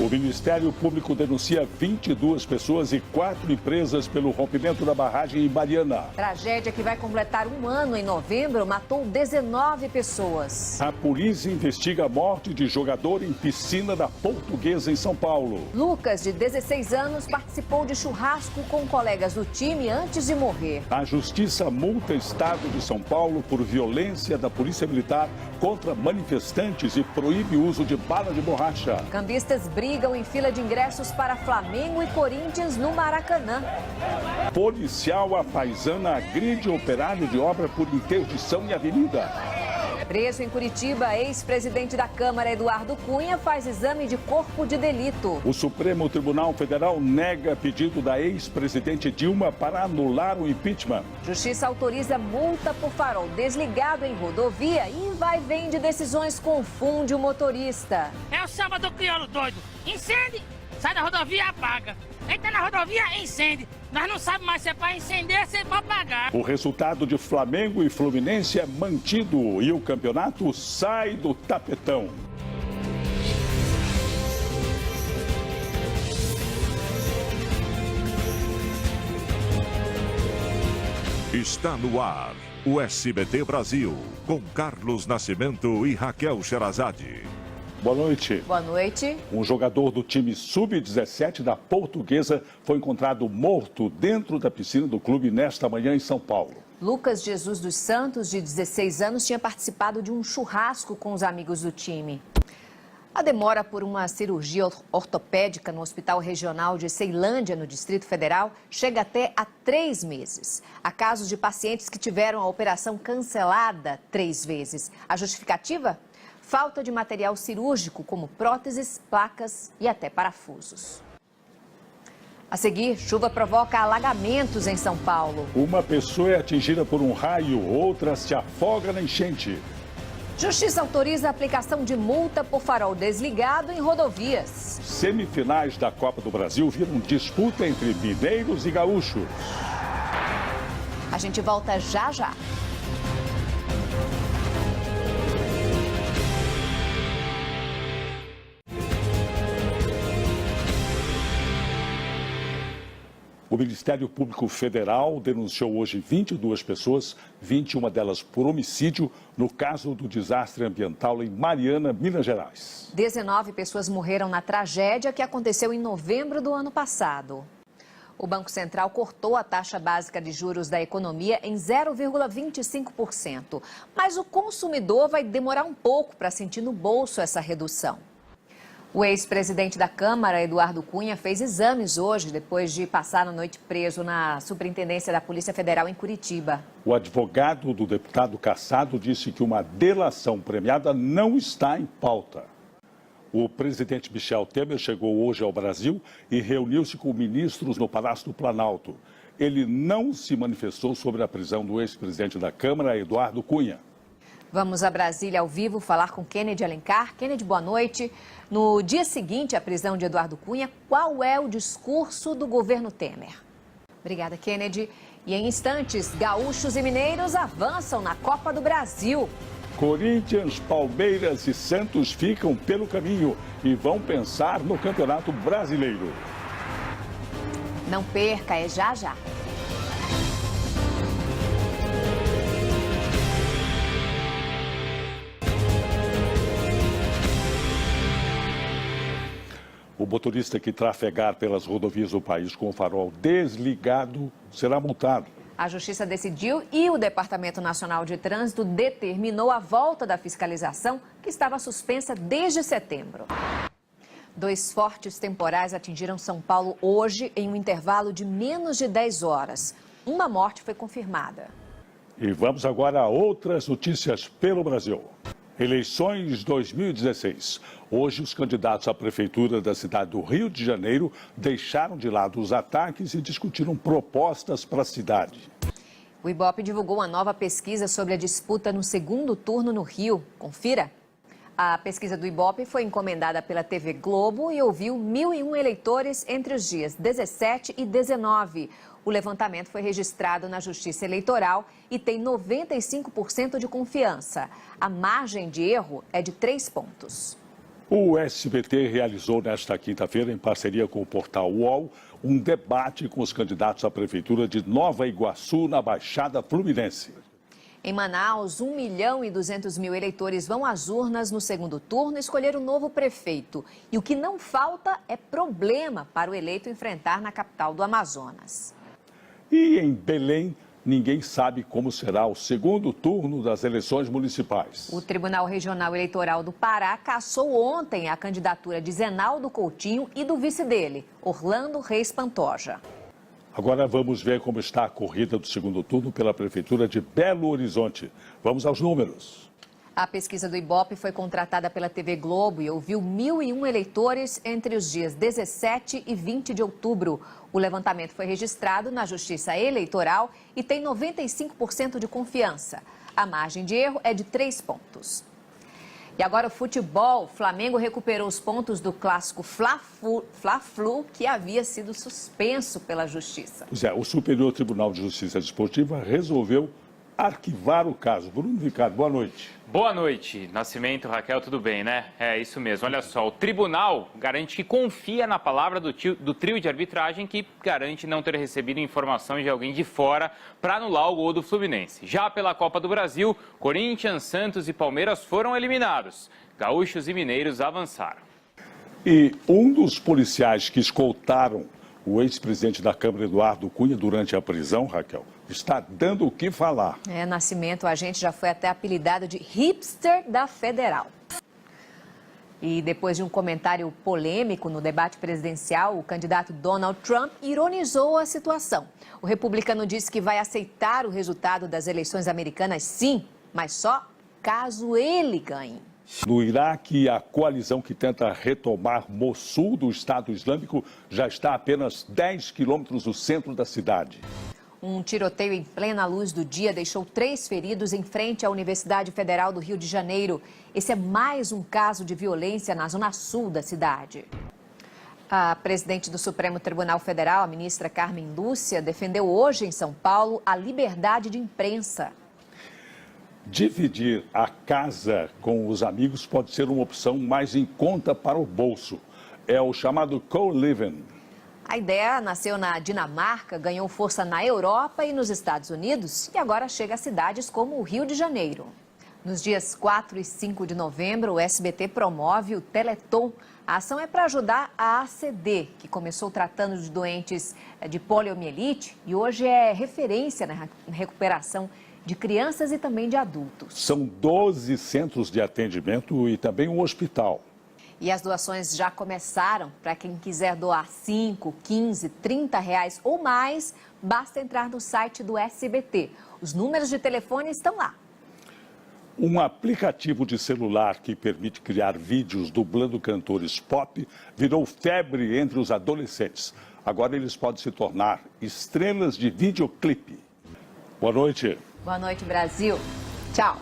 O Ministério Público denuncia 22 pessoas e 4 empresas pelo rompimento da barragem em Mariana. Tragédia que vai completar um ano em novembro matou 19 pessoas. A polícia investiga a morte de jogador em piscina da Portuguesa em São Paulo. Lucas, de 16 anos, participou de churrasco com colegas do time antes de morrer. A Justiça multa Estado de São Paulo por violência da Polícia Militar contra manifestantes e proíbe o uso de bala de borracha. Cambistas brigam em fila de ingressos para Flamengo e Corinthians no Maracanã. Policial apaisana agride operário de obra por interdição em avenida. Preso em Curitiba, ex-presidente da Câmara, Eduardo Cunha, faz exame de corpo de delito. O Supremo Tribunal Federal nega pedido da ex-presidente Dilma para anular o impeachment. Justiça autoriza multa por farol desligado em rodovia e vai e vem de decisões confunde o motorista. É o samba do crioulo doido. Incende, sai da rodovia, apaga. Entra na rodovia, incende. Nós não sabemos mais se é para incender ou se é para apagar. O resultado de Flamengo e Fluminense é mantido e o campeonato sai do tapetão. Está no ar o SBT Brasil, com Carlos Nascimento e Raquel Sherazade. Boa noite. Boa noite. Um jogador do time Sub-17 da Portuguesa foi encontrado morto dentro da piscina do clube nesta manhã em São Paulo. Lucas Jesus dos Santos, de 16 anos, tinha participado de um churrasco com os amigos do time. A demora por uma cirurgia ortopédica no Hospital Regional de Ceilândia, no Distrito Federal, chega até a 3 meses. Há casos de pacientes que tiveram a operação cancelada 3 vezes. A justificativa? Falta de material cirúrgico, como próteses, placas e até parafusos. A seguir, chuva provoca alagamentos em São Paulo. Uma pessoa é atingida por um raio, outra se afoga na enchente. Justiça autoriza a aplicação de multa por farol desligado em rodovias. Semifinais da Copa do Brasil viram disputa entre mineiros e gaúchos. A gente volta já já. O Ministério Público Federal denunciou hoje 22 pessoas, 21 delas por homicídio, no caso do desastre ambiental em Mariana, Minas Gerais. 19 pessoas morreram na tragédia que aconteceu em novembro do ano passado. O Banco Central cortou a taxa básica de juros da economia em 0,25%. Mas o consumidor vai demorar um pouco para sentir no bolso essa redução. O ex-presidente da Câmara, Eduardo Cunha, fez exames hoje, depois de passar a noite preso na Superintendência da Polícia Federal em Curitiba. O advogado do deputado cassado disse que uma delação premiada não está em pauta. O presidente Michel Temer chegou hoje ao Brasil e reuniu-se com ministros no Palácio do Planalto. Ele não se manifestou sobre a prisão do ex-presidente da Câmara, Eduardo Cunha. Vamos a Brasília ao vivo falar com Kennedy Alencar. Kennedy, boa noite. No dia seguinte à prisão de Eduardo Cunha, qual é o discurso do governo Temer? Obrigada, Kennedy. E em instantes, gaúchos e mineiros avançam na Copa do Brasil. Corinthians, Palmeiras e Santos ficam pelo caminho e vão pensar no Campeonato Brasileiro. Não perca, é já já. O motorista que trafegar pelas rodovias do país com o farol desligado será multado. A Justiça decidiu e o Departamento Nacional de Trânsito determinou a volta da fiscalização, que estava suspensa desde setembro. 2 fortes temporais atingiram São Paulo hoje em um intervalo de menos de 10 horas. Uma morte foi confirmada. E vamos agora a outras notícias pelo Brasil. Eleições 2016. Hoje, os candidatos à prefeitura da cidade do Rio de Janeiro deixaram de lado os ataques e discutiram propostas para a cidade. O Ibope divulgou uma nova pesquisa sobre a disputa no segundo turno no Rio. Confira. A pesquisa do Ibope foi encomendada pela TV Globo e ouviu 1.001 eleitores entre os dias 17 e 19. O levantamento foi registrado na Justiça Eleitoral e tem 95% de confiança. A margem de erro é de 3 pontos. O SBT realizou nesta quinta-feira, em parceria com o portal UOL, um debate com os candidatos à Prefeitura de Nova Iguaçu, na Baixada Fluminense. Em Manaus, 1.200.000 eleitores vão às urnas no segundo turno escolher um novo prefeito. E o que não falta é problema para o eleito enfrentar na capital do Amazonas. E em Belém, ninguém sabe como será o segundo turno das eleições municipais. O Tribunal Regional Eleitoral do Pará cassou ontem a candidatura de Zenaldo Coutinho e do vice dele, Orlando Reis Pantoja. Agora vamos ver como está a corrida do segundo turno pela Prefeitura de Belo Horizonte. Vamos aos números. A pesquisa do Ibope foi contratada pela TV Globo e ouviu 1.001 eleitores entre os dias 17 e 20 de outubro. O levantamento foi registrado na Justiça Eleitoral e tem 95% de confiança. A margem de erro é de 3 pontos. E agora o futebol. Flamengo recuperou os pontos do clássico Fla-Flu, que havia sido suspenso pela Justiça. Pois é, o Superior Tribunal de Justiça Desportiva resolveu arquivar o caso. Bruno Ricardo, boa noite. Boa noite, Nascimento, Raquel, tudo bem, né? É isso mesmo. Olha só, o tribunal garante que confia na palavra do trio de arbitragem que garante não ter recebido informação de alguém de fora para anular o gol do Fluminense. Já pela Copa do Brasil, Corinthians, Santos e Palmeiras foram eliminados. Gaúchos e mineiros avançaram. E um dos policiais que escoltaram o ex-presidente da Câmara, Eduardo Cunha, durante a prisão, Raquel, está dando o que falar. Nascimento, o agente já foi até apelidado de hipster da Federal. E depois de um comentário polêmico no debate presidencial, o candidato Donald Trump ironizou a situação. O republicano disse que vai aceitar o resultado das eleições americanas, sim, mas só caso ele ganhe. No Iraque, a coalizão que tenta retomar Mossul do Estado Islâmico já está a apenas 10 quilômetros do centro da cidade. Um tiroteio em plena luz do dia deixou 3 feridos em frente à Universidade Federal do Rio de Janeiro. Esse é mais um caso de violência na zona sul da cidade. A presidente do Supremo Tribunal Federal, a ministra Carmen Lúcia, defendeu hoje em São Paulo a liberdade de imprensa. Dividir a casa com os amigos pode ser uma opção mais em conta para o bolso. É o chamado co-living. A ideia nasceu na Dinamarca, ganhou força na Europa e nos Estados Unidos e agora chega a cidades como o Rio de Janeiro. Nos dias 4 e 5 de novembro, o SBT promove o Teleton. A ação é para ajudar a ACD, que começou tratando de doentes de poliomielite e hoje é referência na recuperação de crianças e também de adultos. São 12 centros de atendimento e também um hospital. E as doações já começaram. Para quem quiser doar 5, 15, 30 reais ou mais, basta entrar no site do SBT. Os números de telefone estão lá. Um aplicativo de celular que permite criar vídeos dublando cantores pop virou febre entre os adolescentes. Agora eles podem se tornar estrelas de videoclipe. Boa noite. Boa noite, Brasil. Tchau.